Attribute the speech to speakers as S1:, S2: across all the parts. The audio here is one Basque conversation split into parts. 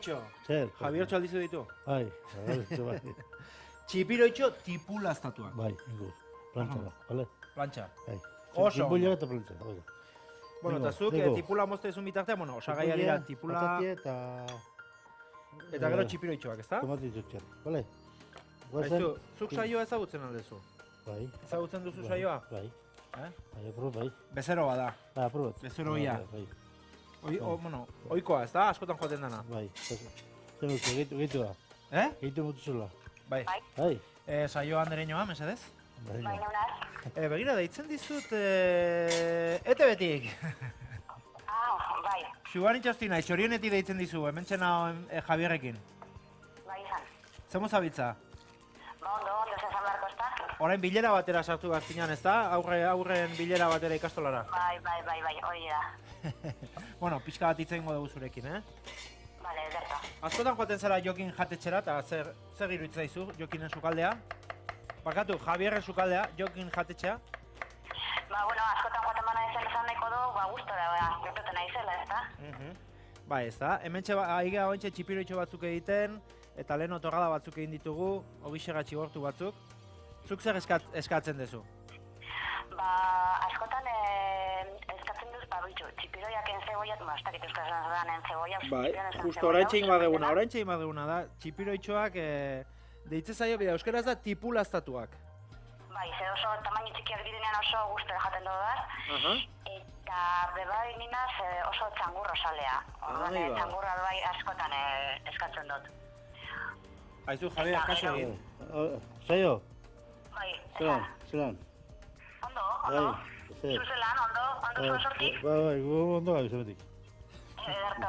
S1: Javiertxo.
S2: Zer?
S1: Javiertxo aldizu ditu.
S2: Bai, bai.
S1: Txipiroitxo tipulaztatuak.
S2: Bai, ingo. Plantxara, bale?
S1: Plantxa.
S2: Bai.
S1: Oso ondo.
S2: Tipula eta plantxara, bai.
S1: Bueno, eta zuk tipula moztezun bitartean, bueno, osagaia dira tipula...
S2: Patati eta...
S1: Eta gero txipiroitxoak, ezta?
S2: Tomati txotxer, bale?
S1: Aizu, zuk saioa ezagutzen aldezu?
S2: Bai.
S1: Ezagutzen duzu saioa?
S2: Bai.
S1: Eh?
S2: Bai, aprobat, bai.
S1: Bezero bada.
S2: Ah, aprobat.
S1: Bezeroia.
S2: Bai.
S1: Bueno, oikoa, ezta? Askotan joaten dana.
S2: Bai. Zer mutu, gehitu da.
S1: Eh?
S2: Gehitu mutu zula.
S1: Bai.
S2: Bai.
S1: Saioa andereñoa, mesedez?
S2: Bai.
S1: Begira, deitzen dizut ETB-tik.
S3: Bai.
S1: Xuan itxasti nahi, xorionetik deitzen dizu, hemen txena Javierrekin.
S3: Bai izan.
S1: Zemo zabitza?
S3: Ba ondo, zesan beharko ez da?
S1: Orain bilera batera sartu behar zinan, ez da? Aurren bilera batera ikastolara.
S3: Bai, hori da.
S1: Bueno, pixka bat hitz egingo dugu zurekin, eh?
S3: Bale, ederto.
S1: Askotan joaten zara Jokin jatetxera, eta zer iruditzen zaizu Jokinen sukaldea? Barkatu, Javierren sukaldea, Jokin jatetxea?
S3: Ba, bueno, askotan joaten bana esan nahiko du, ba, gustora, gertuten nahi zela, ez da?
S1: Bai, ez da. Hementxe, aiga ointxe txipiroitxo batzuk egiten, eta lehen otorrada batzuk egin ditugu, obixera txigortu batzuk. Zuk zer eskatzen duzu?
S3: Ba, askotan eskatzen duz, ba, bitxu, txipiroiak entzeboiat, ba, ez dakit euskazan zodan entzeboia.
S1: Bai, justo oraintxe egin badeguna da, txipiroitxoak deitze zaio, bida, euskaraz da tipulaztatuak.
S3: Bai, ze oso tamaini txikiak direnean oso gustora jaten dugu da. Eta bebai ninaz oso txangurro salea. Orduan txangurra bai askotan eskatzen dut.
S1: Aizu, Javier, kaso egin.
S2: Zaio?
S3: Bai,
S2: Zelan?
S3: Ondo. Zuzelan, ondo zuen sortik?
S2: Bai, ondo gabi zemetik.
S3: Ederto ba.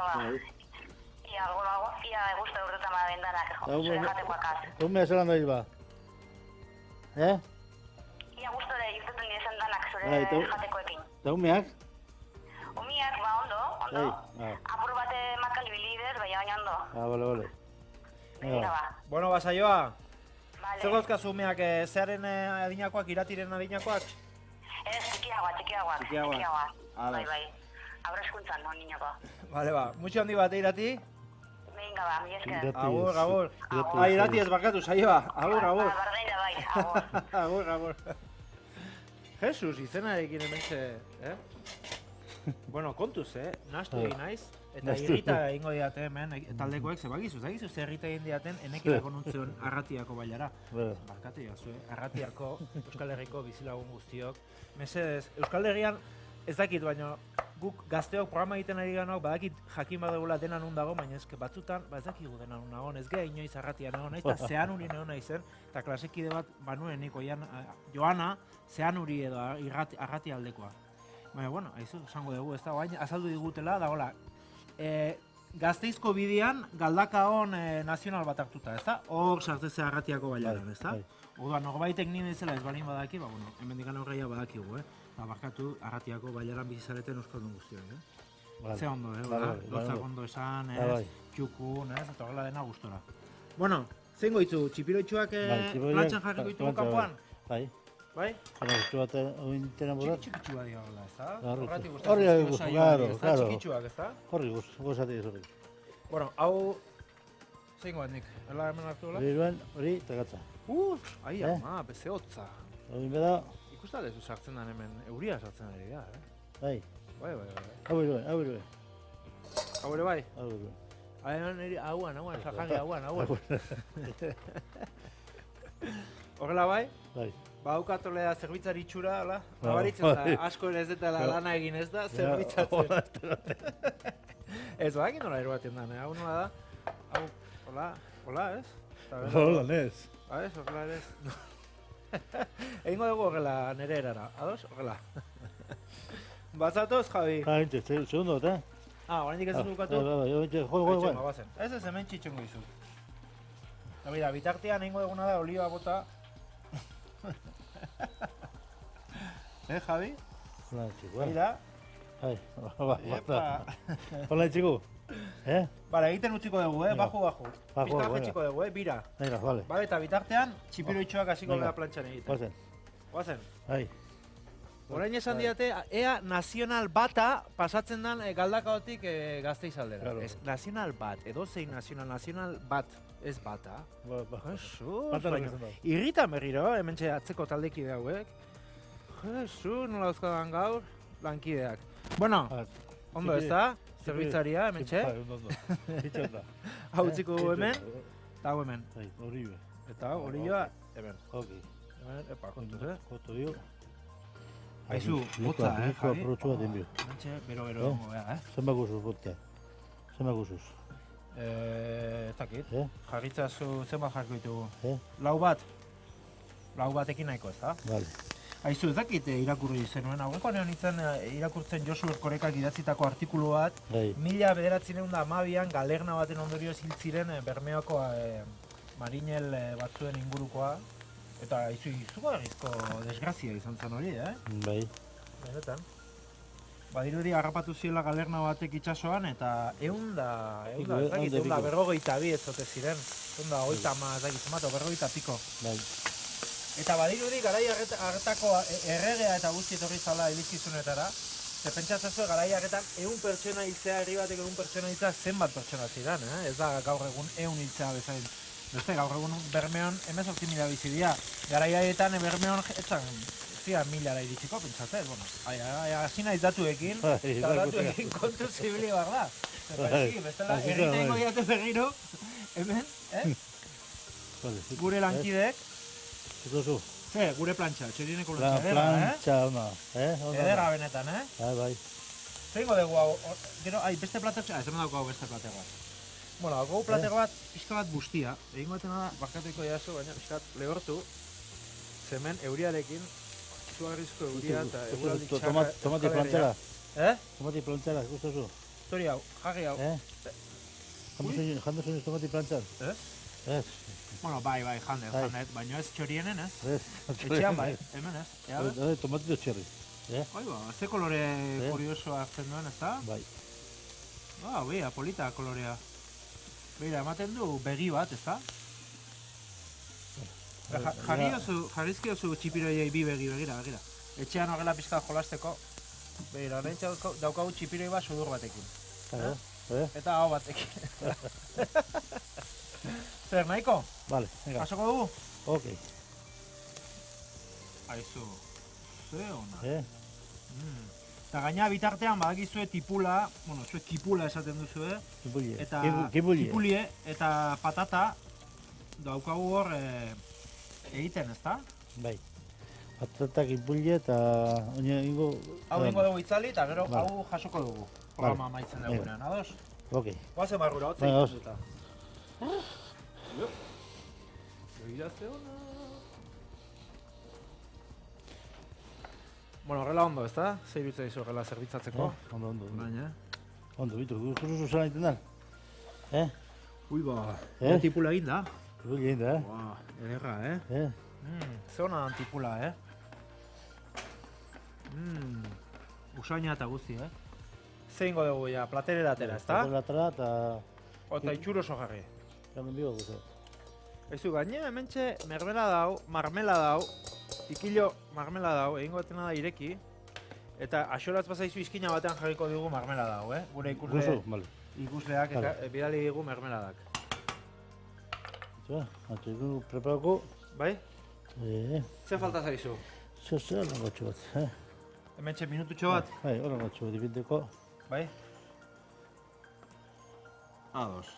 S3: Ia guztu urtetan bada bendanak, zure jatekoakaz.
S2: Umea zelan da ba?
S3: Ia guztu ere irteten direzen danak zure jatekoekin.
S2: Eta umeak?
S3: Umiak, ba, ondo. Apur bate makal ibilidez, baina ondo.
S2: Bale.
S3: Begira ba.
S1: Bueno, basaioa,
S3: Bale.
S1: zer gozkaz umeak, zearen adinakoak, iratiren adinakoak?
S3: Ez, txikiagoak. Bai. Aurreskuntzan, niñoko.
S1: Vale, ba, mutxo handi bat irati?
S3: Venga ba, mi esker.
S1: Agur. Irati ez bakatu, saioa. Agur.
S3: Bardeira bai,
S1: Agur. Jesus, izenarekin hementxe, Bueno, kontuz, nahastu egin naiz. Eta irrita egingo diate hemen, taldekoek, zagizu zer irrita egin diaten, enekirako nuntzion Arratiako bailara. Barkatu jazu, Arratiako, Euskal Herriko bizilagun guztiok. Mesedez, Euskal Herrian, ez dakit, baina guk gazteok programa egiten ari ganoak, badakit jakin badegula dena nun dago, baina ezke batzutan, ez dakigu dena nun nagoen, ez geha inoiz Arratian egon naiz, eta zehan uri neon naizen, eta klasekide bat banuen niko Joana, zehan uri edo Arrati aldekoa. Baina, bueno, haizu, esango dugu, ez da, baina azaldu digutela, da, hola, Gazteizko bidean Galdakaon nazional bat hartuta, ez da? Hor sartzea Arratiako bailaran, ez da? Orduan, norbaitek nien izela ez balin badaki, ba, bueno, hemendikan aurreia badakigu, Eta barkatu Arratiako bailaran bizizareten euskaldun guztiak, Ze ondo, Gauzak ondo esan, txukun, eta horrela dena gustora. Bueno, zein goitzu, txipiroitxuak plantxan jarriko ditugu kanpoan?
S2: Bai.
S1: Bai?
S2: Txu bat ointena burat?
S1: Txikitxua dira horrela, ez da?
S2: Horri
S1: Txikitxuak, ez da?
S2: Horri guzati ez horri.
S1: Bueno, hau... Zein goet nik, ela hemen hartu gola?
S2: Hori, eta gatza.
S1: Ai, ama, beze hotza.
S2: Hori beda...
S1: Ikusta lezu sartzen den hemen, euria sartzen ari da,
S2: Bai.
S1: Bai.
S2: Hau ere bai.
S1: Hau ere bai? Hauan, sajangi hauan. Horrela bai?
S2: Bai.
S1: Baukatolea zerbitzari itxura, hala? Nabaritzen da, asko ere ez dela lana egin ez da, zerbitzatzen. Ez bakin nola eroaten da, hau nola da? Hau, hola, ez?
S2: Hola, ez.
S1: Ez, horrela ere ez. Egingo dugu horrela nere erara, ados? Horrela. Bazatoz, Javi?
S2: Hintxe, segundo, eta?
S1: Orain dikezen dukatu?
S2: Bai.
S1: Ez hemen txitxengo izu. Bitartean egingo duguna da olioa bota. Javi?
S2: Hola, txiku,
S1: Mira.
S2: Hola, txiku.
S1: Bale, egiten utziko dugu, baju. Pizka jetxiko dugu, bira.
S2: Bale.
S1: Bale, eta bitartean, txipiroitxoak hasiko gara plantxan egiten.
S2: Guazen.
S1: Guazen?
S2: Bai.
S1: Orain esan diate, ea nazional bata pasatzen den Galdakaotik Gasteiz aldera.
S2: Claro.
S1: Ez, nazional bat, edozein nazional bat, ez bata. Jesus,
S2: Bata
S1: baina,
S2: izan da.
S1: irritan berriro, hementxe atzeko taldekide hauek. Jesus, nola dauzkadan gaur, lankideak. Bueno, ondo ez da, zerbitzaria hementxe,
S2: Ondo. Itxot da.
S1: hau utziko dugu hemen, eta hau hemen.
S2: Hori be.
S1: Eta hori joa, hemen.
S2: Ok.
S1: Hemen, epa, kontuz,
S2: Koto dio.
S1: Aizu, hotza, Javi?
S2: Aprotxu bat enbio.
S1: Hementxe, bero gongo, bea,
S2: Zenba guzuz, vodka. Zenba guzuz.
S1: Ez dakit, jarritzazu zenbat jarko ditugu.
S2: Eh?
S1: Lau bat? Lau batekin nahiko, ez da?
S2: Vale.
S1: Aizu, ez dakit irakurri zenuen, haueko neon nintzen irakurtzen Josu Erkorekak idatzitako artikulu bat,
S2: Bai.
S1: 1912an galerna baten ondorioz hil ziren Bermeoko marinel batzuen ingurukoa, eta aizu izugarrizko desgrazia izan zen hori,
S2: Bai.
S1: Benetan. Badirudi harrapatu ziela galerna batek itsasoan eta eunda, ez dakit, eunda berrogeita bi ez zote ziren. Eunda hogeita ama, ez dakit, zenbat, berrogeita piko.
S2: Bai.
S1: Eta badirudi garai hartako erregea eta guzti etorri zala irizkizunetara, ze pentsatzazu garai harretan 100 pertsona hiltzea, herri batek 100 pertsona hiltzea zenbat pertsona ziren, Ez da gaur egun 100 hiltzea bezain. Beste gaur egun Bermeon 18.000 bizi dira. Garai haietan Bermeon etzan zia 1000 iritsiko pentsatze, bueno, hasi naiz datuekin, eta datuekin kontu zibili behar da. Bestela, erritaingo diate berriro, hemen, gure lankideek,
S2: Ikusu.
S1: gure plantxa, txorieneko plantxa ederra,
S2: Plantxa ona.
S1: Ederra benetan,
S2: Bai.
S1: Zeingo dugu hau, gero, beste plater, ez hemen dauko hau beste plater bat. Bueno, hau plater bat, pixka bat bustia, egingo batena da, barkatuko jaso, baina pixka bat lehortu, zemen euriarekin, izugarrizko euria eta eguraldi txarra
S2: Tomati plantxera.
S1: Tomati
S2: plantxera, ikustu.
S1: Tori hau, jarri hau.
S2: Jando zuen tomati plantxan? Ez.
S1: Bueno, bai, jandet, baina ez txorienen, ez?
S2: Ez.
S1: Etxean bai, hemen ez?
S2: Tomatito txerri.
S1: Bai ba, ze kolore kuriosoa hartzen duen, ez da?
S2: Bai.
S1: Beira, polita kolorea. Beira, ematen du begi bat, ez da? Jarrizkiozu txipiroiei bi begira. Etxean horrela pizka jolasteko. Begira, horrein daukagu txipiroi bat sudur batekin. Eta hau batekin. Zer, nahiko?
S2: Vale, venga.
S1: Pasoko dugu?
S2: Ok.
S1: Aizu, ze ona. Eta gaina bitartean badakizue tipula, bueno, zuek kipula esaten duzue.
S2: Kipulie.
S1: Eta
S2: Kipulie.
S1: Eta patata daukagu hor egiten, ezta?
S2: Bai. Patata, kipulie eta ingo...
S1: Hau ingo dugu itzali eta gero hau jasoko dugu. Programa amaitzen dugunean, ados?
S2: Ok.
S1: Guazen barrura, hotza ikututa. Begira ze ona. Bueno, horrela ondo, ezta? Zer iruditzen dizu horrela zerbitzatzeko?
S2: Ondo.
S1: Baina,
S2: Ondo, bitu, guzuzu zela egiten da?
S1: Ui ba, tipula egin da.
S2: Kipulie egin da,
S1: Ua, ederra, Ze ona dan tipula, Usaina eta guzti, Ze ingo dugu ja, platerera atera, ezta?
S2: Platerera eta...
S1: Eta itxuro oso jarri.
S2: Hemen bigo guzu.
S1: Eizu, gaine hementxe marmela dau, ikilo marmela dau, egingo batena da ireki, eta axoratz bazaizu izkina batean jarriko dugu marmela dau, Gure ikusleak bidali digu marmeladak.
S2: Atxeko preparako.
S1: Bai? Ze falta zaizu?
S2: Zer langotxo bat,
S1: Hementxe minututxo bat?
S2: Bai, hor langotxo bat ipinteko.
S1: Bai? Ados.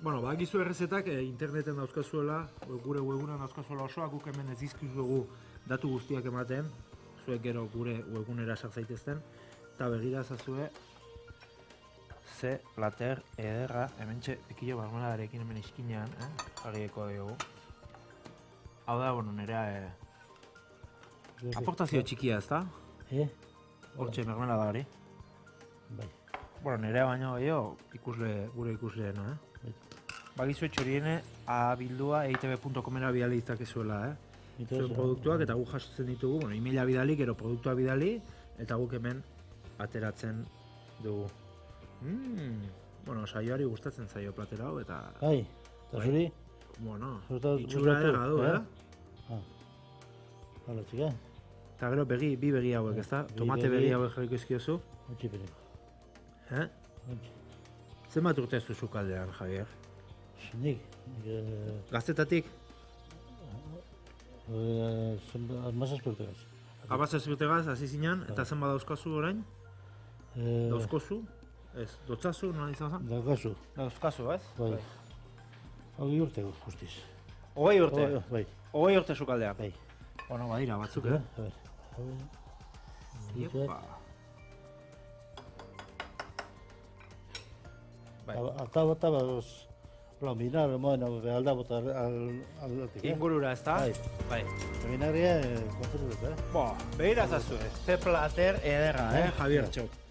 S1: Bueno, bakizu errezetak interneten dauzkazuela, gure webunan dauzkazuela osoa, guk hemen ez dizkizugu datu guztiak ematen, zuek gero gure webunera sartzaitezten, eta begira zazue ze plater ederra, hementxe pikillo marmeladarekin hemen iskinean, jarrieko dugu. Hau da, bueno, nerea aportazio txikia, ezta? Hortxe marmeladari.
S2: Bai.
S1: Bueno, nerea baino gehiago gure ikusleena, Bagizu txoriene abildua eitb.comera bidali ditzakezuela, Zuen produktuak eta guk jasotzen ditugu, bueno, emaila bidali, gero produktua bidali, eta guk hemen ateratzen dugu. Bueno, saioari gustatzen zaio platera hau, eta...
S2: Bai, eta zuri?
S1: Bueno,
S2: Zertaz
S1: itxura
S2: gustatu,
S1: ega du,
S2: Hala, txika.
S1: Eta gero bi begi hauek, ezta?
S2: Bi
S1: Tomate
S2: begi.
S1: begi hauek jarriko izkiozu.
S2: Ontsi peneko. Ontsi.
S1: Zenbat urte ez duzu kaldean, Javier?
S2: Nik.
S1: Gaztetatik?
S2: Mazazpurtegaz.
S1: Abaz urtegaz, hasi zinan, eta zenbat dauzkazu orain? Dauzkozu? Ez, dotzazu, nola izan zen?
S2: Daukazu.
S1: Dauzkazu, ez?
S2: Bai. Hogei urtego, justiz.
S1: 20 urte?
S2: Bai.
S1: 20 urte sukaldean?
S2: Bai.
S1: Bueno, badira batzuk,
S2: A ver.
S1: Iepa. Bai.
S2: Alta bota, minar, bueno, alda bota aldatik.
S1: Ingurura, ezta?
S2: Bai.
S1: Bai.
S2: Minaria, kontzertu dut,
S1: Bo, behira zazu, ze plater ederra, Javier Txok.